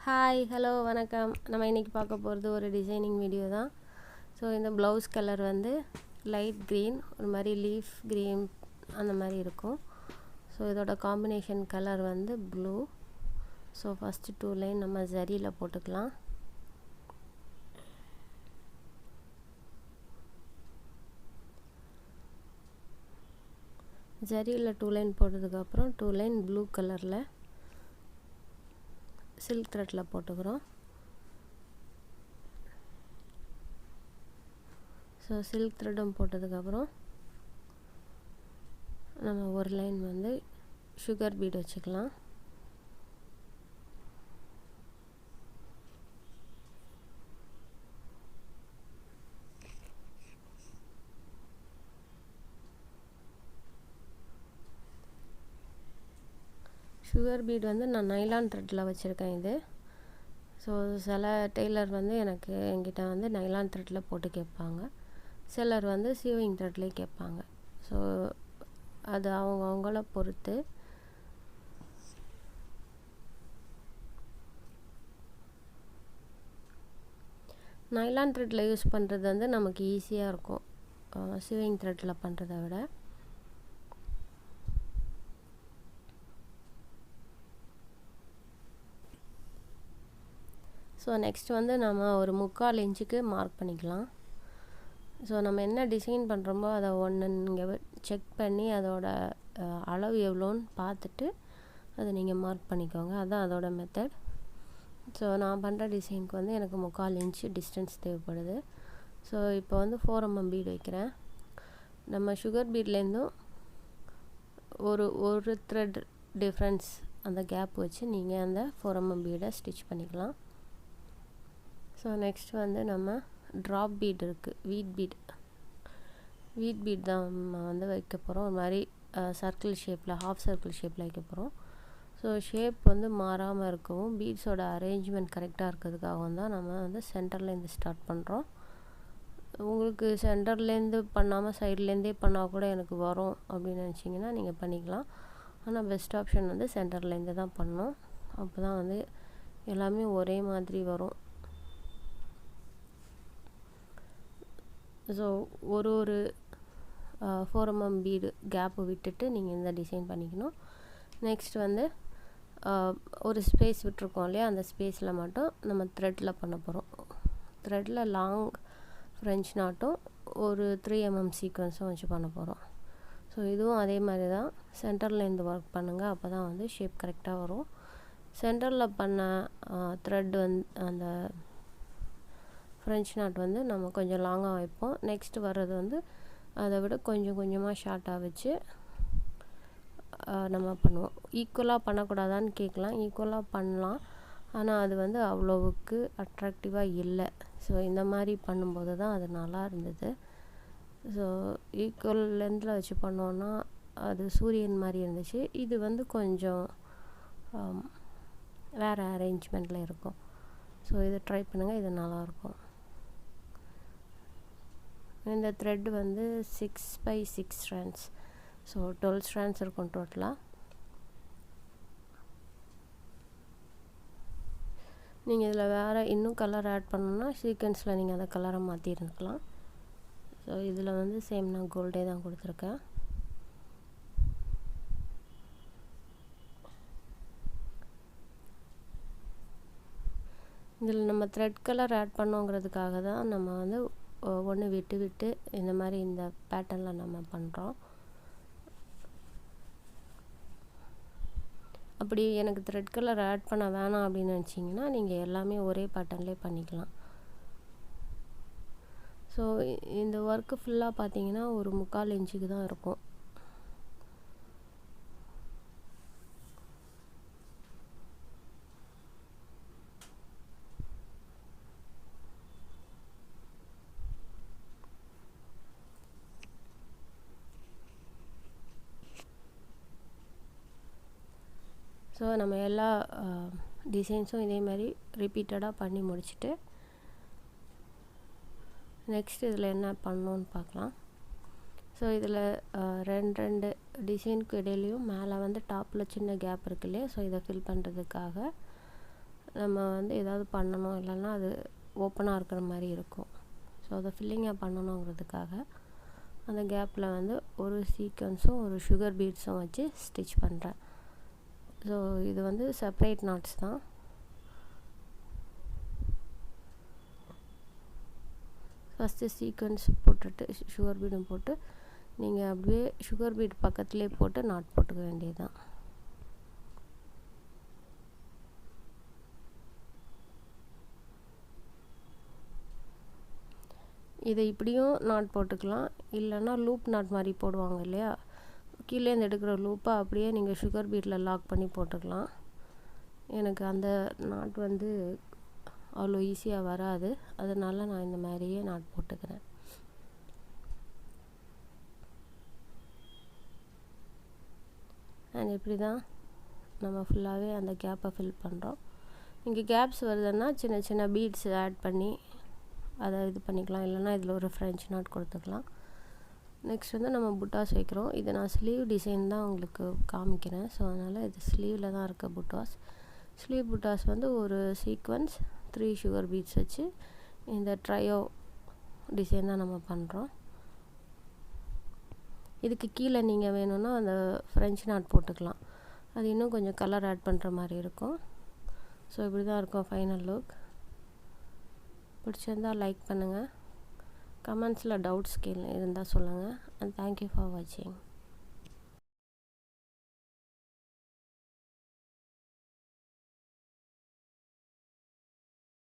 Hi hello வணக்கம். நம்ம இன்றைக்கி பார்க்க போகிறது ஒரு டிசைனிங் வீடியோ தான். ஸோ இந்த ப்ளவுஸ் கலர் வந்து லைட் க்ரீன், ஒரு மாதிரி லீஃப் க்ரீன் அந்த மாதிரி இருக்கும். ஸோ இதோட காம்பினேஷன் கலர் வந்து ப்ளூ. ஸோ ஃபஸ்ட்டு 2 லைன் நம்ம ஜரியில் போட்டுக்கலாம். ஜரியில் 2 லைன் போட்டதுக்கப்புறம் 2 லைன் ப்ளூ கலரில் சில்க் த்ரெட்டில் போட்டுக்கிறோம். ஸோ சில்க் த்ரெட்டும் போட்டதுக்கப்புறம் நம்ம ஒரு லைன் வந்து சுகர் பீட் வச்சுக்கலாம். சுகர் பீட் வந்து நான் நைலான் த்ரெட்டில் வச்சுருக்கேன் இது. ஸோ சில டெய்லர் வந்து என்கிட்ட வந்து நைலான் த்ரெட்டில் போட்டு கேட்பாங்க, சிலர் வந்து சீவிங் த்ரெட்லேயே கேட்பாங்க. ஸோ அது அவங்கள பொறுத்து. நைலான் த்ரெட்டில் யூஸ் பண்ணுறது வந்து நமக்கு ஈஸியாக இருக்கும் சீவிங் த்ரெட்டில் பண்ணுறத விட. ஸோ நெக்ஸ்ட் வந்து நம்ம ஒரு 3/4 இன்ச்சுக்கு மார்க் பண்ணிக்கலாம். ஸோ நம்ம என்ன டிசைன் பண்ணுறோமோ அதை ஒன்று நீங்கள் செக் பண்ணி அதோட அளவு எவ்வளோன்னு பார்த்துட்டு அதை நீங்கள் மார்க் பண்ணிக்கோங்க. அதுதான் அதோட மெத்தட். ஸோ நான் பண்ணுற டிசைனுக்கு வந்து எனக்கு 3/4 இன்ச்சு டிஸ்டன்ஸ் தேவைப்படுது. ஸோ இப்போ வந்து 4 mm பீட் வைக்கிறேன். நம்ம சுகர் பீட்லேருந்தும் ஒரு த்ரெட் டிஃப்ரென்ஸ் அந்த கேப் வச்சு நீங்கள் அந்த 4 mm பீடை ஸ்டிச் பண்ணிக்கலாம். ஸோ நெக்ஸ்ட் வந்து நம்ம ட்ராப் பீட் இருக்குது, வீட் பீட் தான் நம்ம வந்து வைக்க போகிறோம். ஒரு மாதிரி சர்க்கிள் ஷேப்பில், ஹாஃப் சர்க்கிள் ஷேப்பில் வைக்க போகிறோம். ஸோ ஷேப் வந்து மாறாமல் இருக்கவும், பீட்ஸோட அரேஞ்ச்மெண்ட் கரெக்டாக இருக்கிறதுக்காகவும் தான் நம்ம வந்து சென்டர்லேருந்து ஸ்டார்ட் பண்ணுறோம். உங்களுக்கு சென்டர்லேருந்து பண்ணாமல் சைட்லேருந்தே பண்ணால் கூட எனக்கு வரும் அப்படின்னு நினச்சிங்கன்னா நீங்கள் பண்ணிக்கலாம். ஆனால் பெஸ்ட் ஆப்ஷன் வந்து சென்டர்லேருந்து தான் பண்ணணும். அப்போ தான் வந்து எல்லாமே ஒரே மாதிரி வரும். ஸோ ஒரு 4 mm பீடு கேப்பு விட்டுட்டு நீங்கள் இந்த டிசைன் பண்ணிக்கணும். நெக்ஸ்ட் வந்து ஒரு ஸ்பேஸ் விட்டுருக்கோம் இல்லையா, அந்த ஸ்பேஸில் மட்டும் நம்ம த்ரெட்டில் பண்ண போகிறோம். த்ரெட்டில் லாங் ஃப்ரெஞ்ச் நாட்டும் ஒரு 3 mm சீக்வன்ஸும் வச்சு பண்ண போகிறோம். ஸோ இதுவும் அதே மாதிரி தான், சென்டர்லேருந்து ஒர்க் பண்ணுங்கள், அப்போ தான் வந்து ஷேப் கரெக்டாக வரும். சென்டரில் பண்ண த்ரெட் வந்து அந்த ஃப்ரெஞ்ச் நாட் வந்து நம்ம கொஞ்சம் லாங்காக வைப்போம். நெக்ஸ்ட் வர்றது வந்து அதை விட கொஞ்சம் கொஞ்சமாக ஷார்ட்டாக வச்சு நம்ம பண்ணுவோம். ஈக்குவலாக பண்ணக்கூடாதான்னு கேட்கலாம், ஈக்குவலாக பண்ணலாம், ஆனால் அது வந்து அவ்வளோவுக்கு அட்ராக்டிவாக இல்லை. ஸோ இந்த மாதிரி பண்ணும்போது தான் அது நல்லா இருந்தது. ஸோ ஈக்குவல் லென்த்தில் வச்சு பண்ணோன்னா அது சூரியன் மாதிரி இருந்துச்சு. இது வந்து கொஞ்சம் வேறு அரேஞ்ச்மெண்ட்டில் இருக்கும். ஸோ இதை ட்ரை பண்ணுங்கள், இது நல்லாயிருக்கும். இந்த த்ரெட் வந்து 6x6 strands, ஸோ 12 strands இருக்கும் டோட்டலாக. நீங்கள் இதில் வேறு இன்னும் கலர் ஆட் பண்ணணுன்னா சீக்வன்ஸில் நீங்கள் அந்த கலரை மாற்றி இருந்துக்கலாம். ஸோ இதில் வந்து சேம் நான் கோல்டே தான் கொடுத்துருக்கேன். இதில் நம்ம த்ரெட் கலர் ஆட் பண்ணோங்கிறதுக்காக தான் நம்ம வந்து ஒன்று விட்டு இந்த மாதிரி இந்த பேட்டர்னில் நம்ம பண்ணுறோம். அப்படி எனக்கு த்ரெட் கலர் ஆட் பண்ண வேணாம் அப்படின்னு நினச்சிங்கன்னா நீங்கள் எல்லாமே ஒரே பேட்டர்ன்லேயே பண்ணிக்கலாம். ஸோ இந்த ஒர்க்கு ஃபுல்லாக பார்த்தீங்கன்னா ஒரு 3/4 இன்ச்சுக்கு தான் இருக்கும். ஸோ நம்ம எல்லா டிசைன்ஸும் இதே மாதிரி ரிப்பீட்டடாக பண்ணி முடிச்சுட்டு நெக்ஸ்ட் இதில் என்ன பண்ணணுன்னு பார்க்கலாம். ஸோ இதில் ரெண்டு டிசைனுக்கு இடையிலையும் மேலே வந்து டாப்பில் சின்ன கேப் இருக்கு இல்லையா, ஸோ இதை ஃபில் பண்ணுறதுக்காக நம்ம வந்து ஏதாவது பண்ணணும், இல்லைன்னா அது ஓப்பனாக இருக்கிற மாதிரி இருக்கும். ஸோ அதை ஃபில்லிங்காக பண்ணணுங்கிறதுக்காக அந்த கேப்பில் வந்து ஒரு சீக்வன்ஸும் ஒரு சுகர் பீட்ஸும் வச்சு ஸ்டிச் பண்ணுறேன். ஸோ இது வந்து செப்பரேட் நாட்ஸ் தான். ஃபஸ்ட்டு சீக்வன்ஸ் போட்டுட்டு சுகர் பீடும் போட்டு நீங்கள் அப்படியே சுகர் பீட் பக்கத்துலேயே போட்டு நாட் போட்டுக்க வேண்டியது தான். இதை இப்படியும் நாட் போட்டுக்கலாம், இல்லைன்னா லூப் நாட் மாதிரி போடுவாங்க இல்லையா, கீழேருந்து எடுக்கிற லூப்பை அப்படியே நீங்கள் சுகர் பீட்டில் லாக் பண்ணி போட்டுக்கலாம். எனக்கு அந்த நாட் வந்து அவ்வளோ ஈஸியாக வராது, அதனால நான் இந்த மாதிரியே நாட் போட்டுக்கிறேன். அண்ட் இப்படி தான் நம்ம ஃபுல்லாகவே அந்த கேப்பை ஃபில் பண்ணுறோம். இங்கே கேப்ஸ் வருதுன்னா சின்ன சின்ன பீட்ஸ் ஆட் பண்ணி அதை இது பண்ணிக்கலாம், இல்லைன்னா இதில் ஒரு ஃப்ரெஞ்ச் நாட் கொடுத்துக்கலாம். நெக்ஸ்ட் வந்து நம்ம புட்டாஸ் வைக்கிறோம். இதை நான் ஸ்லீவ் டிசைன் தான் உங்களுக்கு காமிக்கிறேன். ஸோ அதனால் இது ஸ்லீவில் தான் இருக்க புட்டாஸ். ஸ்லீவ் புட்டாஸ் வந்து ஒரு சீக்வன்ஸ் 3 சுகர் பீட்ஸ் வச்சு இந்த ட்ரையோ டிசைன் தான் நம்ம பண்ணுறோம். இதுக்கு கீழே நீங்கள் வேணும்னா அந்த ஃப்ரெஞ்ச் நாட் போட்டுக்கலாம், அது இன்னும் கொஞ்சம் கலர் ஆட் பண்ணுற மாதிரி இருக்கும். ஸோ இப்படி தான் இருக்கும் ஃபைனல் லுக். பிடிச்சிருந்தால் லைக் பண்ணுங்கள், கமெண்ட்ஸில் டவுட்ஸ் இருந்தால் சொல்லுங்கள். அண்ட் தேங்க்யூ ஃபார் வாட்சிங்.